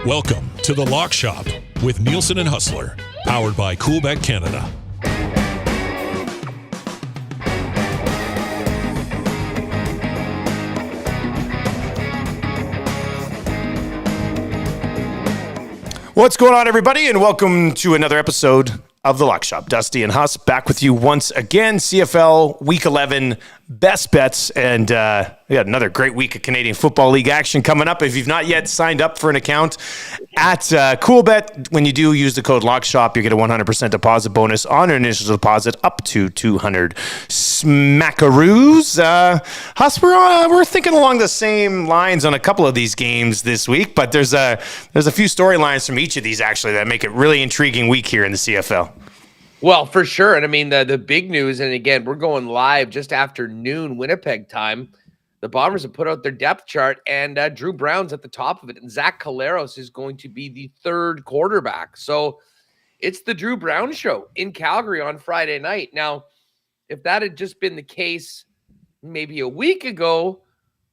Welcome to The Lock Shop with Nielsen and Hustler, powered by Coolbet Canada. What's going on, everybody, and welcome to another episode of The Lock Shop. Dusty and Huss back with you once again. CFL Week 11 best bets, and we got another great week of Canadian Football League action coming up. If you've not yet signed up for an account at Coolbet, when you do use the code LOCKSHOP, you get a 100% deposit bonus on your initial deposit up to 200 smackaroos. Huss, we're thinking along the same lines on a couple of these games this week, but there's a few storylines from each of these actually that make it really intriguing week here in the CFL. Well, for sure. And I mean, the big news, and again, we're going live just after noon Winnipeg time. The Bombers have put out their depth chart, and Drew Brown's at the top of it. And Zach Collaros is going to be the third quarterback. So it's the Drew Brown show in Calgary on Friday night. Now, if that had just been the case maybe a week ago,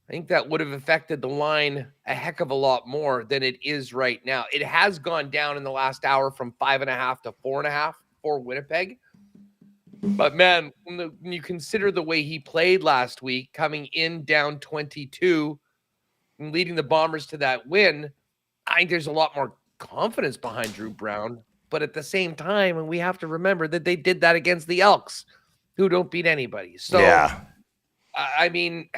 I think that would have affected the line a heck of a lot more than it is right now. It has gone down in the last hour from 5.5 to 4.5 for Winnipeg. But man, when you consider the way he played last week, coming in down 22 and leading the Bombers to that win, I think there's a lot more confidence behind Drew Brown. But at the same time, and we have to remember that they did that against the Elks, who don't beat anybody. So, yeah. I mean,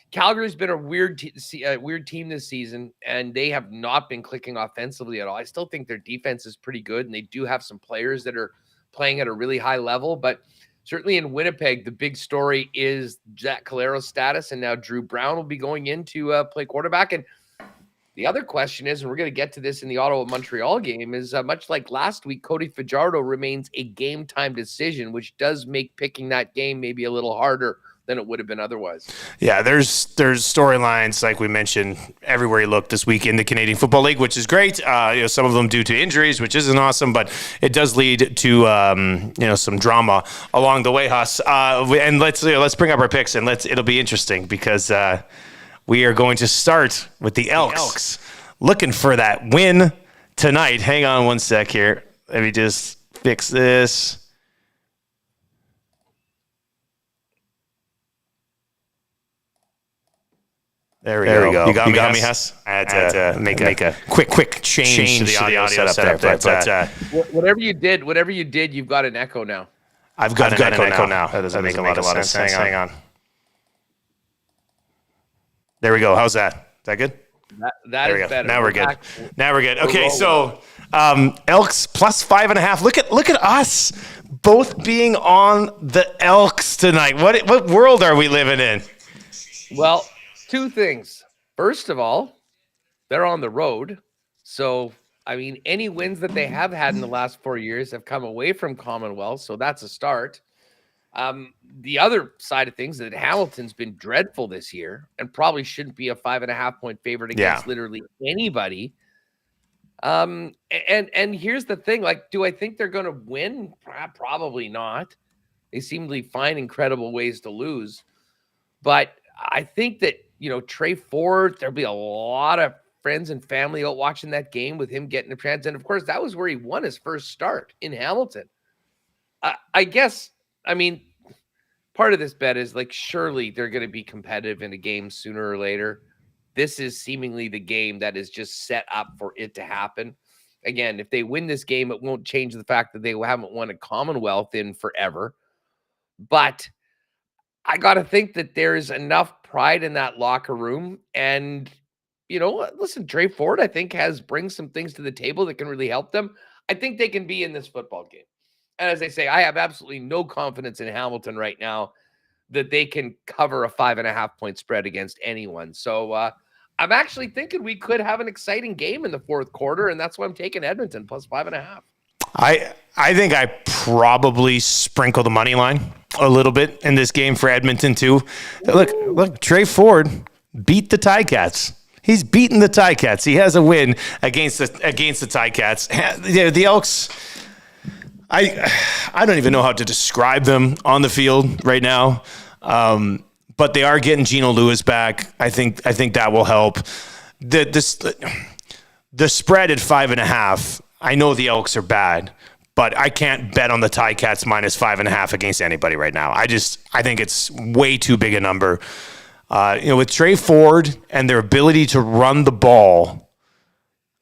Calgary's been a weird team this season, and they have not been clicking offensively at all. I still think their defense is pretty good, and they do have some players that are playing at a really high level. But certainly in Winnipeg, the big story is Zach Collaros' status, and now Drew Brown will be going in to play quarterback. And the other question is, and we're going to get to this in the Ottawa-Montreal game, is much like last week, Cody Fajardo remains a game-time decision, which does make picking that game maybe a little harder than it would have been otherwise. Yeah, there's storylines, like we mentioned, everywhere you look this week in the Canadian Football League, which is great. Some of them due to injuries, which isn't awesome, but it does lead to some drama along the way, Huss. And let's bring up our picks, and it'll be interesting because we are going to start with the Elks. Looking for that win tonight. Hang on one sec here. Let me just fix this. There we go. You got me, Huss? I had to make a quick change to the audio setup there. But whatever you did, you've got an echo now. I've got an echo now. That doesn't make a lot of sense. Hang on. There we go. How's that? Is that good? That is better. Now we're good. Okay, so Elks plus 5.5. Look at us both being on the Elks tonight. What world are we living in? Well, two things. First of all, they're on the road. So, I mean, any wins that they have had in the last 4 years have come away from Commonwealth. So that's a start. The other side of things is that Hamilton's been dreadful this year and probably shouldn't be a 5.5 point favorite against literally anybody. And here's the thing, like, do I think they're going to win? Probably not. They seem to find incredible ways to lose. But I think that, Trey Ford, there'll be a lot of friends and family out watching that game with him getting a chance. And of course, that was where he won his first start in Hamilton. I guess, part of this bet is like, surely they're going to be competitive in a game sooner or later. This is seemingly the game that is just set up for it to happen. Again, if they win this game, it won't change the fact that they haven't won a Commonwealth in forever. But I got to think that there's enough pride in that locker room. And, listen, Trey Ford, I think, brings some things to the table that can really help them. I think they can be in this football game. And as I say, I have absolutely no confidence in Hamilton right now that they can cover a 5.5 point spread against anyone. So I'm actually thinking we could have an exciting game in the fourth quarter, and that's why I'm taking Edmonton plus 5.5. I think I probably sprinkle the money line a little bit in this game for Edmonton too. Look, Trey Ford beat the Ticats. He's beaten the Ticats. He has a win against the Ticats. The Elks, I don't even know how to describe them on the field right now. But they are getting Geno Lewis back. I think that will help. The the spread at 5.5, I know the Elks are bad, but I can't bet on the Ticats minus 5.5 against anybody right now. I think it's way too big a number. With Trey Ford and their ability to run the ball,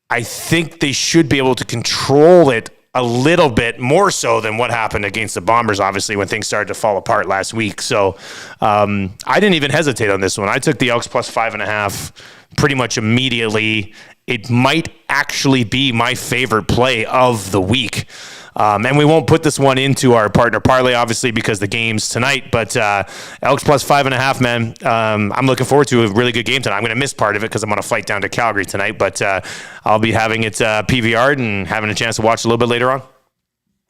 I think they should be able to control it a little bit more so than what happened against the Bombers, obviously, when things started to fall apart last week. So I didn't even hesitate on this one. I took the Elks plus 5.5 pretty much immediately. It might actually be my favorite play of the week. And we won't put this one into our partner parlay, obviously, because the game's tonight. But Elks plus 5.5, man. I'm looking forward to a really good game tonight. I'm going to miss part of it because I'm on a flight down to Calgary tonight. But I'll be having it PVR'd and having a chance to watch a little bit later on.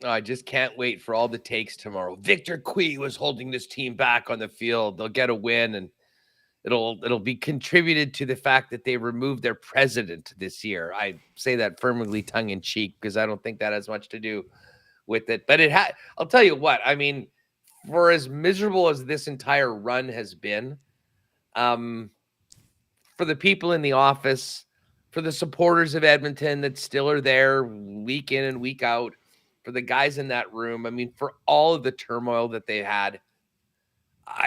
I just can't wait for all the takes tomorrow. Victor Cui was holding this team back on the field. They'll get a win, and it'll be contributed to the fact that they removed their president this year. I say that firmly tongue in cheek because I don't think that has much to do with it. But I'll tell you what, I mean, for as miserable as this entire run has been, for the people in the office, for the supporters of Edmonton that still are there week in and week out, for the guys in that room, I mean, for all of the turmoil that they had,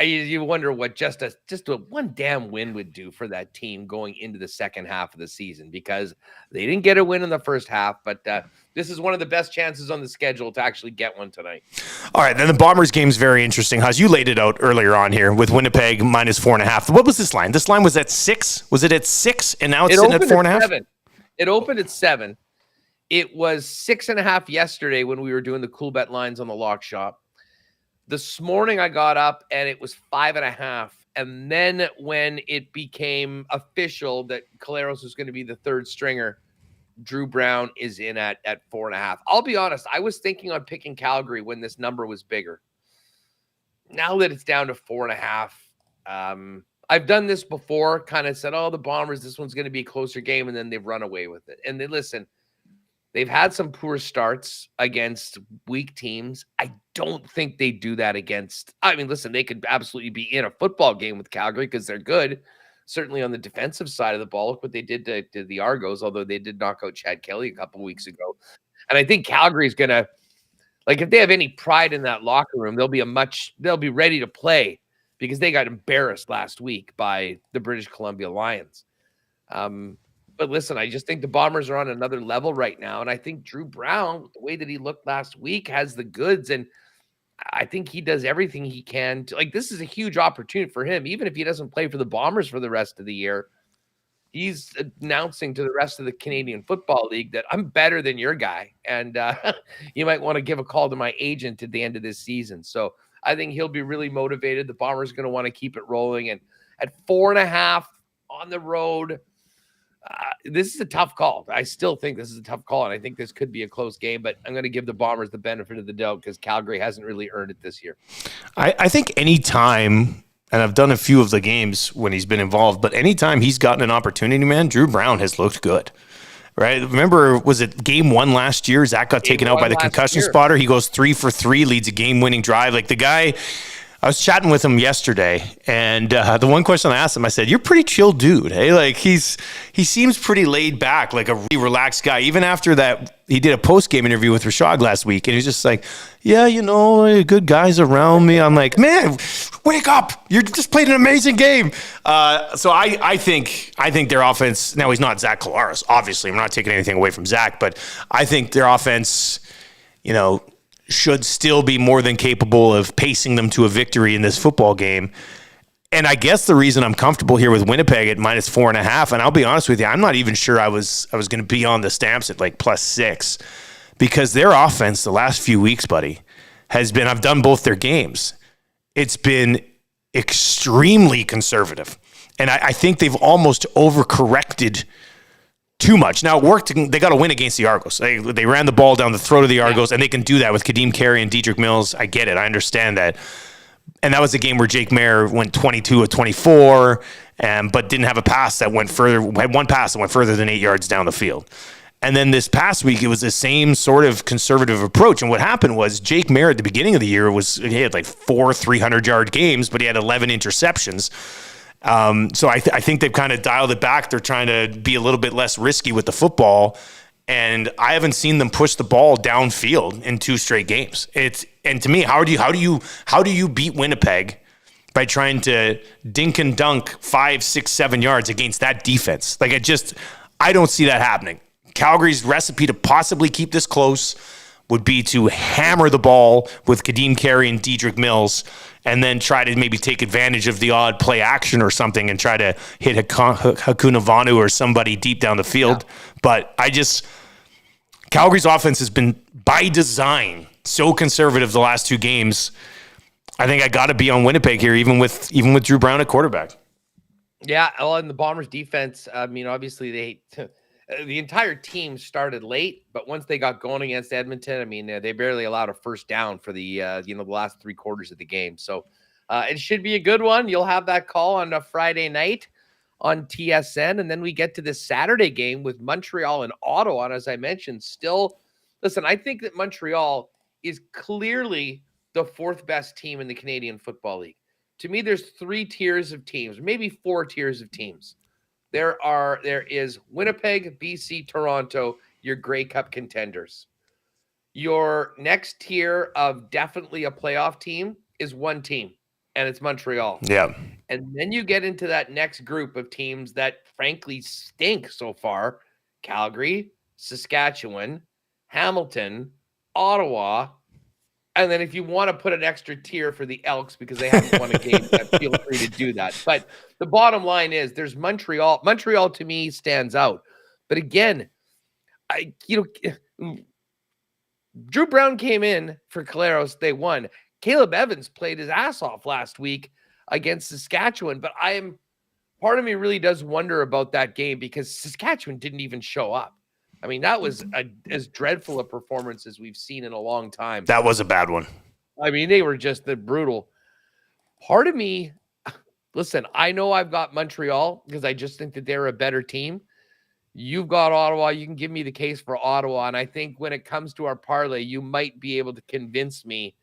you wonder what just a one damn win would do for that team going into the second half of the season, because they didn't get a win in the first half, but this is one of the best chances on the schedule to actually get one tonight. All right, then the Bombers game's very interesting. Haz, you laid it out earlier on here with Winnipeg minus 4.5. What was this line? This line was at 6? Was it at 6 and now it's sitting at 4.5? It opened at 7. It was 6.5 yesterday when we were doing the cool bet lines on the lock shop. This morning I got up and it was 5.5. And then when it became official that Caleros was going to be the third stringer, Drew Brown is in at 4.5. I'll be honest, I was thinking on picking Calgary when this number was bigger. Now that it's down to 4.5, I've done this before, kind of said, oh, the Bombers, this one's going to be a closer game, and then they've run away with it. And listen, they've had some poor starts against weak teams. I don't think they do that listen, they could absolutely be in a football game with Calgary because they're good. Certainly on the defensive side of the ball, look what they did to the Argos, although they did knock out Chad Kelly a couple of weeks ago. And I think Calgary's going to, if they have any pride in that locker room, they'll be ready to play because they got embarrassed last week by the British Columbia Lions. But listen, I just think the Bombers are on another level right now. And I think Drew Brown, the way that he looked last week, has the goods. And I think he does everything he can to, this is a huge opportunity for him. Even if he doesn't play for the Bombers for the rest of the year, he's announcing to the rest of the Canadian Football League that I'm better than your guy. And you might want to give a call to my agent at the end of this season. So I think he'll be really motivated. The Bombers are going to want to keep it rolling. And at 4.5 on the road, this is a tough call. I still think this is a tough call, and I think this could be a close game, but I'm going to give the Bombers the benefit of the doubt because Calgary hasn't really earned it this year. I think any time, and I've done a few of the games when he's been involved, but anytime he's gotten an opportunity, man, Drew Brown has looked good. Right? Remember, was it game 1 last year? Zach got taken out by the concussion spotter. He goes 3 for 3, leads a game-winning drive. The guy, I was chatting with him yesterday, and the one question I asked him, I said, "You're a pretty chill dude, hey? He seems pretty laid back, like a really relaxed guy." Even after that, he did a post-game interview with Rashad last week, and he was just like, "Yeah, good guys around me." I'm like, "Man, wake up! You just played an amazing game." So I think their offense. Now he's not Zach Collaros, obviously. I'm not taking anything away from Zach, but I think their offense, should still be more than capable of pacing them to a victory in this football game. And I guess the reason I'm comfortable here with Winnipeg at minus 4.5, and I'll be honest with you, I'm not even sure I was going to be on the Stamps at plus 6, because their offense the last few weeks, buddy, has been, I've done both their games, it's been extremely conservative. And I think they've almost overcorrected too much. Now it worked. They got a win against the Argos. They ran the ball down the throat of the Argos, and they can do that with Kadeem Carey and Dedrick Mills. I get it. I understand that. And that was a game where Jake Mayer went 22 of 24, but didn't have a pass that went further. Had one pass that went further than 8 yards down the field. And then this past week, it was the same sort of conservative approach. And what happened was Jake Mayer at the beginning of the year he had 4 300-yard games, but he had 11 interceptions. So I think they've kind of dialed it back. They're trying to be a little bit less risky with the football. And I haven't seen them push the ball downfield in 2 straight games. And to me, how do you beat Winnipeg by trying to dink and dunk 5, 6, 7 yards against that defense? Like, I don't see that happening. Calgary's recipe to possibly keep this close would be to hammer the ball with Kadeem Carey and Dedrick Mills, and then try to maybe take advantage of the odd play action or something and try to hit Hakuna Vanu or somebody deep down the field. Yeah. But Calgary's offense has been, by design, so conservative the last 2 games. I think I got to be on Winnipeg here, even with Drew Brown at quarterback. Yeah, well, in the Bombers' defense, I mean, obviously the entire team started late, but once they got going against Edmonton, I mean, they barely allowed a first down for the the last 3 quarters of the game. So it should be a good one. You'll have that call on a Friday night on TSN, and then we get to this Saturday game with Montreal and Ottawa. And as I mentioned, listen, I think that Montreal is clearly the 4th best team in the Canadian Football League. To me, there's 3 tiers of teams, maybe 4 tiers of teams. There is Winnipeg, BC, Toronto, your Grey Cup contenders. Your next tier of definitely a playoff team is 1 team, and it's Montreal. Yeah. And then you get into that next group of teams that frankly stink so far: Calgary, Saskatchewan, Hamilton, Ottawa. And then if you want to put an extra tier for the Elks because they haven't won a game, feel free to do that. But the bottom line is there's Montreal. Montreal to me stands out. But again, Drew Brown came in for Caleros. They won. Caleb Evans played his ass off last week against Saskatchewan. But part of me really does wonder about that game because Saskatchewan didn't even show up. I mean, that was as dreadful a performance as we've seen in a long time. That was a bad one. I mean, they were just brutal. Part of me, listen, I know I've got Montreal because I just think that they're a better team. You've got Ottawa. You can give me the case for Ottawa. And I think when it comes to our parlay, you might be able to convince me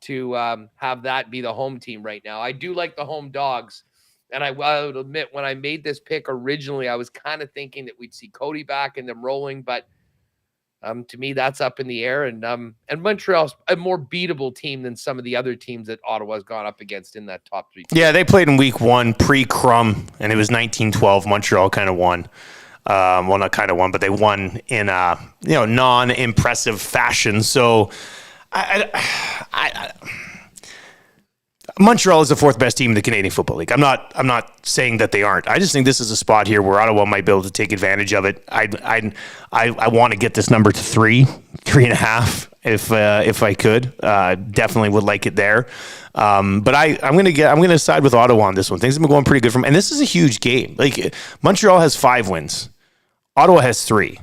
to have that be the home team right now. I do like the home dogs. And I will admit, when I made this pick originally, I was kind of thinking that we'd see Cody back and them rolling, but to me, that's up in the air. And Montreal's a more beatable team than some of the other teams that Ottawa's gone up against in that top 3 teams. Yeah, they played in week 1 pre-Crum, and it was 19-12. Montreal kind of won. Well, not kind of won, but they won in non-impressive fashion. So Montreal is the 4th best team in the Canadian Football League. I'm not saying that they aren't. I just think this is a spot here where Ottawa might be able to take advantage of it. I want to get this number to 3.5 if I could. Definitely would like it there. But I'm gonna side with Ottawa on this one. Things have been going pretty good for them, and this is a huge game. Like, Montreal has 5 wins, Ottawa has 3.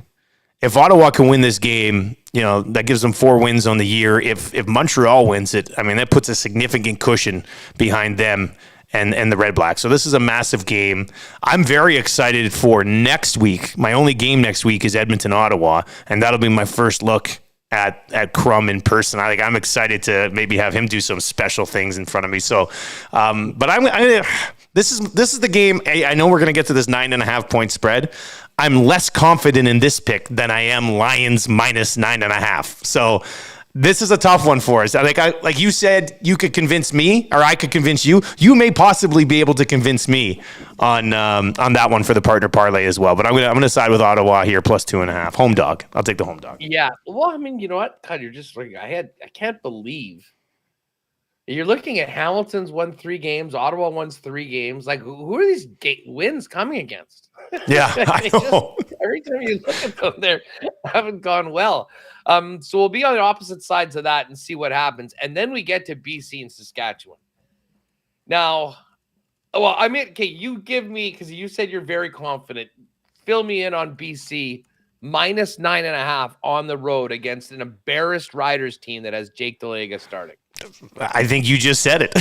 If Ottawa can win this game, that gives them 4 wins on the year. If Montreal wins it, I mean, that puts a significant cushion behind them and the Red Blacks. So this is a massive game. I'm very excited for next week. My only game next week is Edmonton, Ottawa, and that'll be my first look at Crum in person. I'm excited to maybe have him do some special things in front of me. So, but this is the game. I know we're going to get to this 9.5 point spread. I'm less confident in this pick than I am Lions minus 9.5. So this is a tough one for us. Like you said, you could convince me, or I could convince you. You may possibly be able to convince me on that one for the partner parlay as well. But I'm gonna side with Ottawa here plus 2.5. Home dog. I'll take the home dog. Yeah. Well, I mean, you know what? God, you're just like I can't believe you're looking at Hamilton's won 3 games, Ottawa wins 3 games. Like, who are these wins coming against? Yeah, I know. Every time you look at them, they haven't gone well. So we'll be on the opposite sides of that and see what happens. And then we get to BC and Saskatchewan. Now, well, I mean, okay, you give me, because you said you're very confident. Fill me in on BC minus 9.5 on the road against an embarrassed Riders team that has Jake DeLega starting. I think you just said it.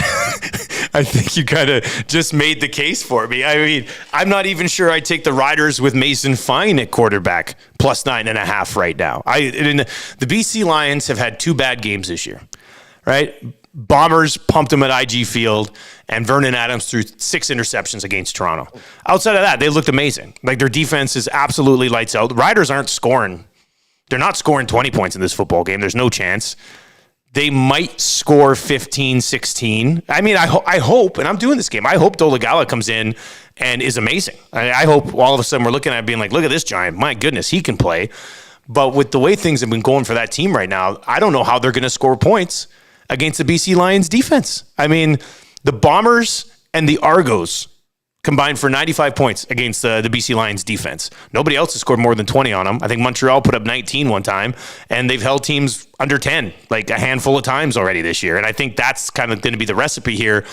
I think you kind of just made the case for me. I mean, I'm not even sure I'd take the Riders with Mason Fine at quarterback plus 9.5 right now. The BC Lions have had 2 bad games this year, right? Bombers pumped them at IG Field, and Vernon Adams threw 6 interceptions against Toronto. Outside of that, they looked amazing. Like, their defense is absolutely lights out. The Riders aren't scoring. They're not scoring 20 points in this football game. There's no chance. They might score 15, 16. I mean, I hope, and I'm doing this game, I hope Dolegala comes in and is amazing. I hope all of a sudden we're looking at it being like, look at this giant. My goodness, he can play. But with the way things have been going for that team right now, I don't know how they're going to score points against the BC Lions defense. I mean, the Bombers and the Argos combined for 95 points against the BC Lions defense. Nobody else has scored more than 20 on them. I think Montreal put up 19 one time, and they've held teams under 10 like a handful of times already this year. And I think that's kind of going to be the recipe here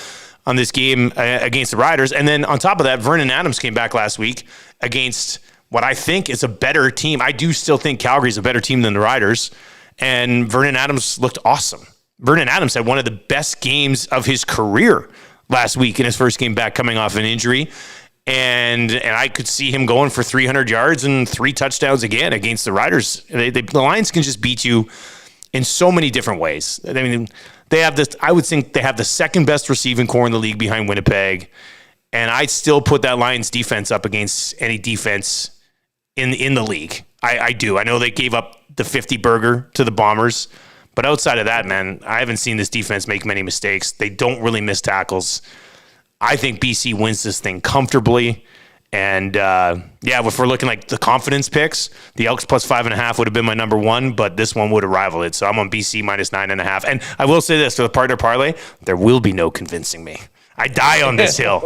on this game against the Riders. And then on top of that, Vernon Adams came back last week against what I think is a better team. I do still think Calgary's a better team than the Riders, and Vernon Adams looked awesome. Vernon Adams had one of the best games of his career last week in his first game back coming off an injury. And I could see him going for 300 yards and 3 touchdowns again against the Riders. The Lions can just beat you in so many different ways. I mean, they have this, I would think they have the second best receiving core in the league behind Winnipeg. And I'd still put that Lions defense up against any defense in the league. I do. I know they gave up the 50 burger to the Bombers. But outside of that, man, I haven't seen this defense make many mistakes. They don't really miss tackles. I think BC wins this thing comfortably. And, if we're looking like the confidence picks, the Elks plus 5.5 would have been my number one, but this one would have rivaled it. So I'm on BC minus 9.5. And I will say this, for the partner parlay, there will be no convincing me. I die on this hill.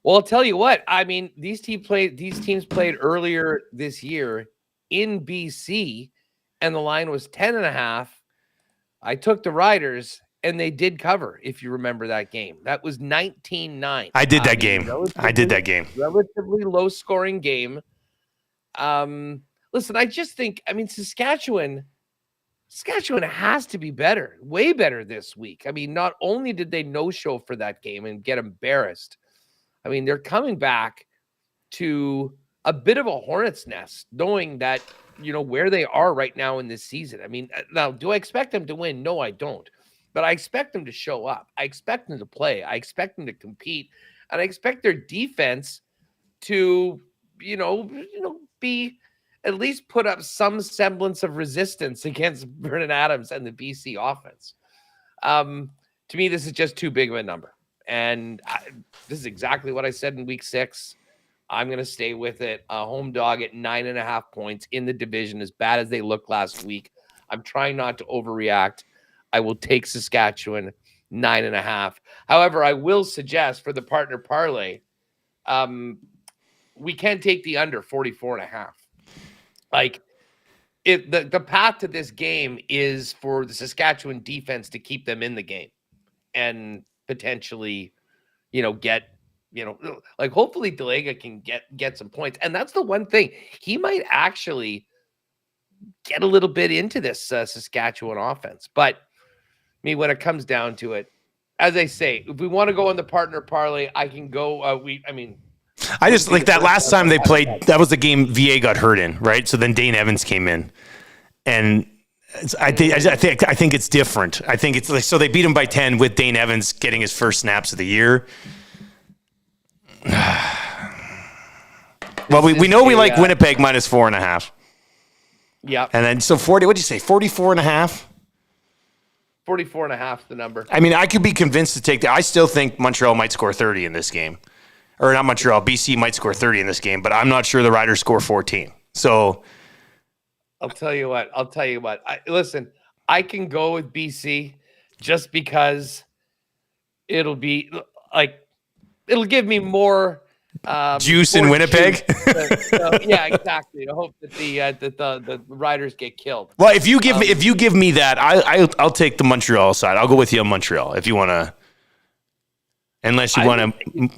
Well, I'll tell you what. I mean, these teams played earlier this year in BC, and the line was 10.5. I took the Riders, and they did cover, if you remember that game. That was 19-9. I did that game. Relatively low-scoring game. Listen, I just think, Saskatchewan has to be better, way better this week. I mean, not only did they no-show for that game and get embarrassed, I mean, they're coming back to a bit of a hornet's nest, knowing that, where they are right now in this season. I mean, now, do I expect them to win? No, I don't. But I expect them to show up. I expect them to play. I expect them to compete. And I expect their defense to, be at least put up some semblance of resistance against Vernon Adams and the BC offense. To me, this is just too big of a number. And this is exactly what I said in week 6. I'm going to stay with it. A home dog at 9.5 points in the division, as bad as they looked last week. I'm trying not to overreact. I will take Saskatchewan 9.5. However, I will suggest for the partner parlay, we can take the under 44.5. Like, the path to this game is for the Saskatchewan defense to keep them in the game and potentially, get, hopefully Delega can get some points. And that's the one thing. He might actually get a little bit into this Saskatchewan offense. But when it comes down to it, as I say, if we want to go on the partner parlay, I can go. I just like that last time they played. That was the game VA got hurt in, right? So then Dane Evans came in, and I think it's different. I think it's like, so they beat him by 10 with Dane Evans getting his first snaps of the year. Well, we know we like Winnipeg minus 4.5. Yeah. And then, so 40, what'd you say? 44.5? 44.5 the number. I mean, I could be convinced to take that. I still think Montreal might score 30 in this game. Or not Montreal, BC might score 30 in this game, but I'm not sure the Riders score 14. So I'll tell you what. Listen, I can go with BC just because it'll be like, it'll give me more juice in Winnipeg. Yeah, exactly. I hope that the Riders get killed. Well, if you give me that, I'll take the Montreal side. I'll go with you on Montreal if you want to. Unless you want to.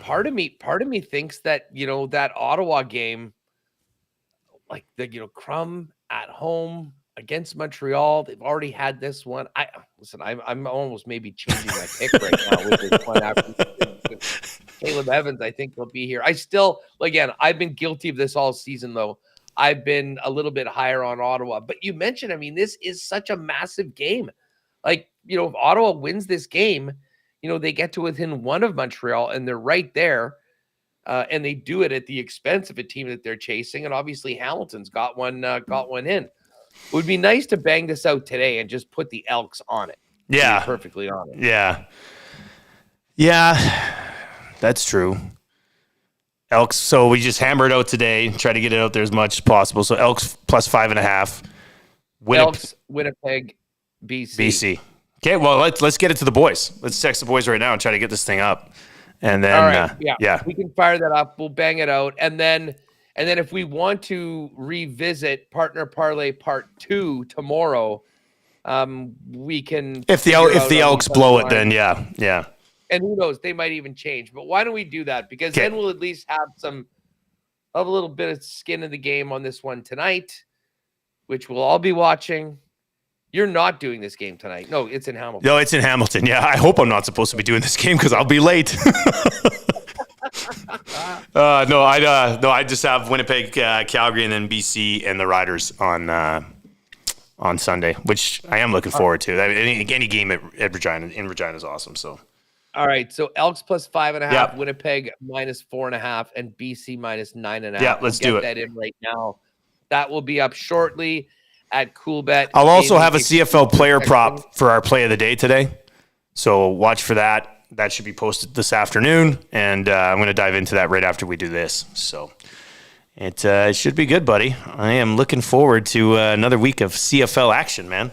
Part of me thinks that that Ottawa game, like the Crum at home against Montreal, they've already had this one. I'm almost maybe changing my pick right now with this one after Caleb Evans. I think he'll be here. I've been guilty of this all season though. I've been a little bit higher on Ottawa. But you mentioned, I mean, this is such a massive game. Like, if Ottawa wins this game, they get to within one of Montreal and they're right there. And they do it at the expense of a team that they're chasing. And obviously Hamilton's got one in. It would be nice to bang this out today and just put the Elks on it. Yeah. To be perfectly honest. Yeah. Yeah, that's true. Elks, so we just hammer it out today, try to get it out there as much as possible. So Elks plus 5.5. Elks, Winnipeg, BC. Okay, well, let's get it to the boys. Let's text the boys right now and try to get this thing up. And then, all right, yeah, we can fire that up. We'll bang it out, and then if we want to revisit Partner Parlay Part 2 tomorrow, we can. If the Elks blow it, then yeah. And who knows, they might even change. But why don't we do that? Because then we'll at least have a little bit of skin in the game on this one tonight, which we'll all be watching. You're not doing this game tonight. No, it's in Hamilton. No, it's in Hamilton. Yeah, I hope I'm not supposed to be doing this game because I'll be late. I just have Winnipeg, Calgary, and then BC and the Riders on Sunday, which I am looking forward to. I mean, any game at Regina is awesome. So. All right, so Elks plus 5.5, Winnipeg minus 4.5, and BC minus 9.5. Yeah, let's do it. Get that in right now. That will be up shortly at CoolBet. I'll also have a CFL player prop for our play of the day today, so watch for that. That should be posted this afternoon, and I'm going to dive into that right after we do this. So it should be good, buddy. I am looking forward to another week of CFL action, man.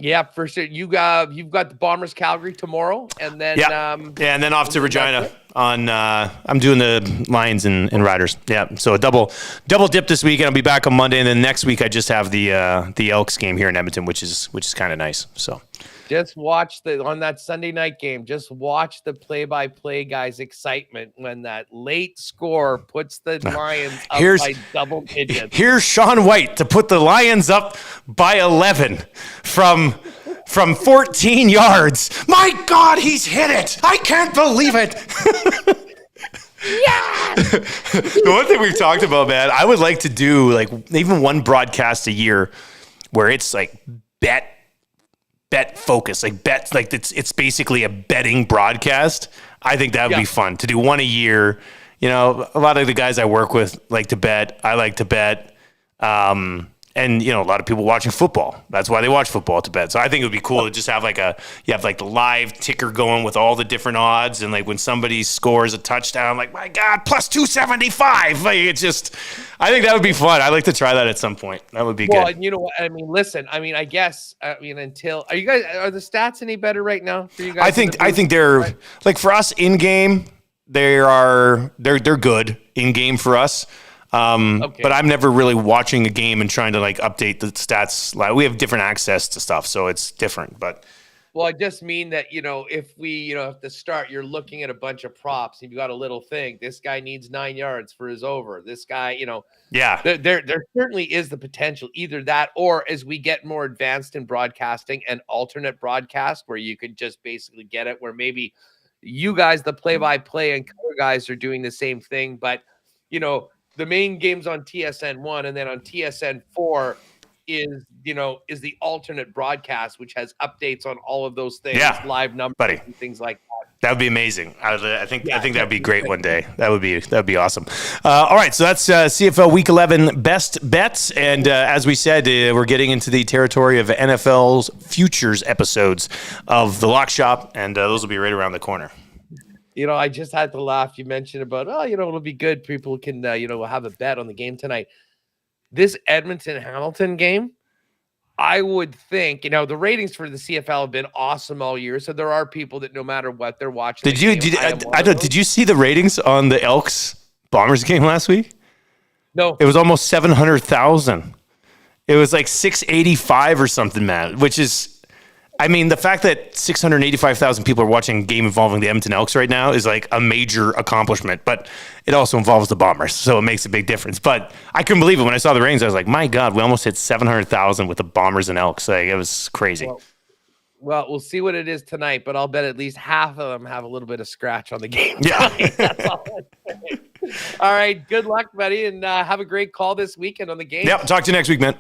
Yeah, for sure. You've got the Bombers Calgary tomorrow, and then and then off to Regina on. I'm doing the Lions and Riders. Yeah, so a double dip this weekend. I'll be back on Monday, and then next week I just have the Elks game here in Edmonton, which is kind of nice. So. Just watch on that Sunday night game. Just watch the play-by-play guys' excitement when that late score puts the Lions up by double digits. Here's Sean White to put the Lions up by 11 from 14 yards. My God, he's hit it! I can't believe it. Yeah. The one thing we've talked about, man, I would like to do like even one broadcast a year where it's like bet focus, like bets, like it's basically a betting broadcast. I think that would be fun to do one a year. A lot of the guys I work with like to bet. I like to bet. And a lot of people watching football. That's why they watch football, to bet. So I think it would be cool to just have the live ticker going with all the different odds, and like when somebody scores a touchdown, like, my God, plus 275. Like, I think that would be fun. I'd like to try that at some point. That would be good. Well, you know what? I mean, listen. I mean, until are the stats any better right now for you guys? I think they're like for us in game. They're good in game for us. But I'm never really watching a game and trying to like update the stats. Like, we have different access to stuff, so it's different. But I just mean that if we at the start you're looking at a bunch of props and you got a little thing. This guy needs 9 yards for his over. This guy, there certainly is the potential, either that or as we get more advanced in broadcasting, an alternate broadcast where you could just basically get it where maybe you guys, the play-by-play and color guys, are doing the same thing, but the main game's on TSN 1, and then on TSN 4 is the alternate broadcast, which has updates on all of those things, live numbers, and things like that. That would be amazing. I think that'd be great one day. That would be awesome. All right, so that's CFL Week 11 best bets, and as we said, we're getting into the territory of NFL's futures episodes of the Lock Shop, and those will be right around the corner. I just had to laugh. You mentioned about, it'll be good. People can, have a bet on the game tonight. This Edmonton-Hamilton game, I would think, the ratings for the CFL have been awesome all year. So there are people that no matter what they're watching. Did you see the ratings on the Elks Bombers game last week? No. It was almost 700,000. It was like 685 or something, man, which is, I mean, the fact that 685,000 people are watching a game involving the Edmonton Elks right now is like a major accomplishment, but it also involves the Bombers, so it makes a big difference. But I couldn't believe it when I saw the ratings. I was like, my God, we almost hit 700,000 with the Bombers and Elks. Like, it was crazy. Well, we'll see what it is tonight, but I'll bet at least half of them have a little bit of scratch on the game. Yeah. That's all I'm saying. All right. Good luck, buddy. And have a great call this weekend on the game. Yep. Talk to you next week, man.